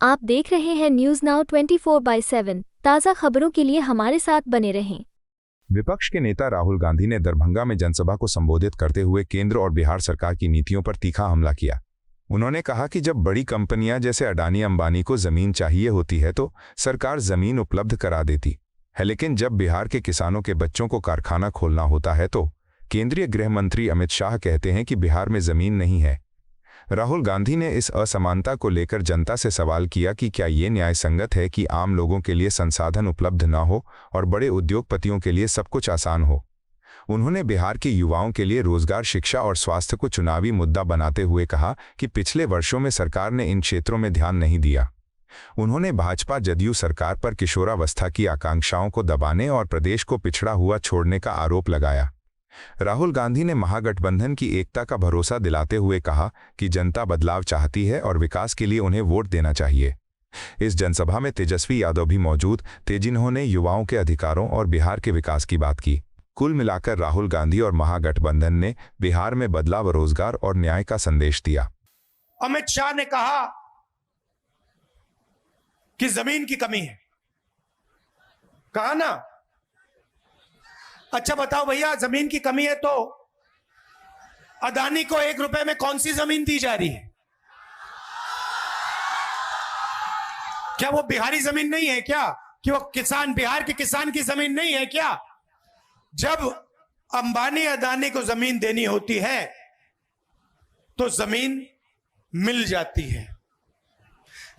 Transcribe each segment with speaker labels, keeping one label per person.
Speaker 1: आप देख रहे हैं न्यूज नाउ 24/7 ताज़ा खबरों के लिए हमारे साथ बने रहें।
Speaker 2: विपक्ष के नेता राहुल गांधी ने दरभंगा में जनसभा को संबोधित करते हुए केंद्र और बिहार सरकार की नीतियों पर तीखा हमला किया। उन्होंने कहा कि जब बड़ी कंपनियां जैसे अडानी अंबानी को जमीन चाहिए होती है तो सरकार जमीन उपलब्ध करा देती है, लेकिन जब बिहार के किसानों के बच्चों को कारखाना खोलना होता है तो केंद्रीय गृह मंत्री अमित शाह कहते हैं कि बिहार में जमीन नहीं है। राहुल गांधी ने इस असमानता को लेकर जनता से सवाल किया कि क्या ये न्याय संगत है कि आम लोगों के लिए संसाधन उपलब्ध न हो और बड़े उद्योगपतियों के लिए सब कुछ आसान हो। उन्होंने बिहार के युवाओं के लिए रोजगार, शिक्षा और स्वास्थ्य को चुनावी मुद्दा बनाते हुए कहा कि पिछले वर्षों में सरकार ने इन क्षेत्रों में ध्यान नहीं दिया। उन्होंने भाजपा जदयू सरकार पर किशोरावस्था की आकांक्षाओं को दबाने और प्रदेश को पिछड़ा हुआ छोड़ने का आरोप लगाया। राहुल गांधी ने महागठबंधन की एकता का भरोसा दिलाते हुए कहा कि जनता बदलाव चाहती है और विकास के लिए उन्हें वोट देना चाहिए। इस जनसभा में तेजस्वी यादव भी मौजूद थे, जिन्होंने युवाओं के अधिकारों और बिहार के विकास की बात की। कुल मिलाकर राहुल गांधी और महागठबंधन ने बिहार में बदलाव, रोजगार और न्याय का संदेश दिया।
Speaker 3: अमित शाह ने कहा कि जमीन की कमी है, कहा ना। अच्छा बताओ भैया, जमीन की कमी है तो अदानी को 1 रुपए में कौन सी जमीन दी जा रही है? क्या वो बिहारी जमीन नहीं है क्या? कि वो किसान, बिहार के किसान की जमीन नहीं है क्या? जब अंबानी अदानी को जमीन देनी होती है तो जमीन मिल जाती है।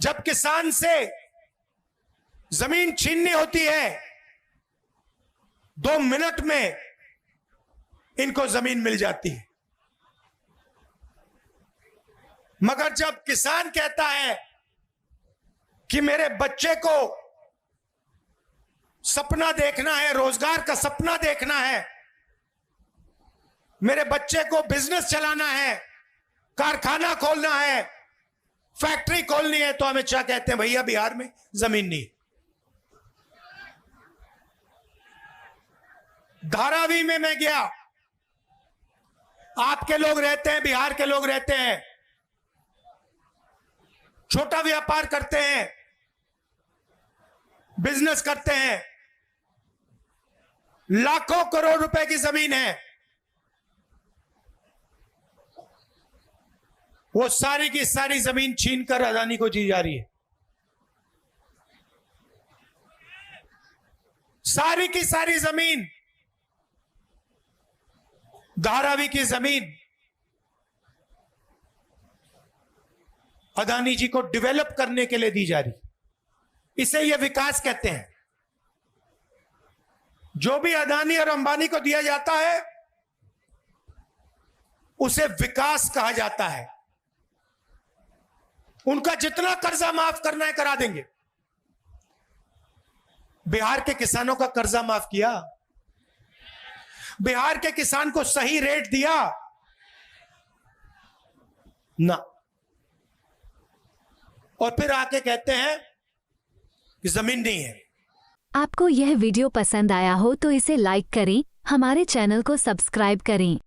Speaker 3: जब किसान से जमीन छीननी होती है 2 मिनट में इनको जमीन मिल जाती है। मगर जब किसान कहता है कि मेरे बच्चे को सपना देखना है, रोजगार का सपना देखना है, मेरे बच्चे को बिजनेस चलाना है, कारखाना खोलना है, फैक्ट्री खोलनी है, तो अमित शाह कहते हैं भैया बिहार में जमीन नहीं। धारावी में मैं गया, आपके लोग रहते हैं, बिहार के लोग रहते हैं, छोटा व्यापार करते हैं, बिजनेस करते हैं, लाखों करोड़ रुपए की जमीन है। वो सारी की सारी जमीन छीनकर अदानी को दी जा रही है। सारी की सारी जमीन, धारावी की जमीन अदानी जी को डेवलप करने के लिए दी जा रही। इसे यह विकास कहते हैं। जो भी अदानी और अंबानी को दिया जाता है उसे विकास कहा जाता है। उनका जितना कर्जा माफ करना है करा देंगे। बिहार के किसानों का कर्जा माफ किया, बिहार के किसान को सही रेट दिया ना, और फिर आके कहते हैं कि जमीन नहीं है।
Speaker 1: आपको यह वीडियो पसंद आया हो तो इसे लाइक करें, हमारे चैनल को सब्सक्राइब करें।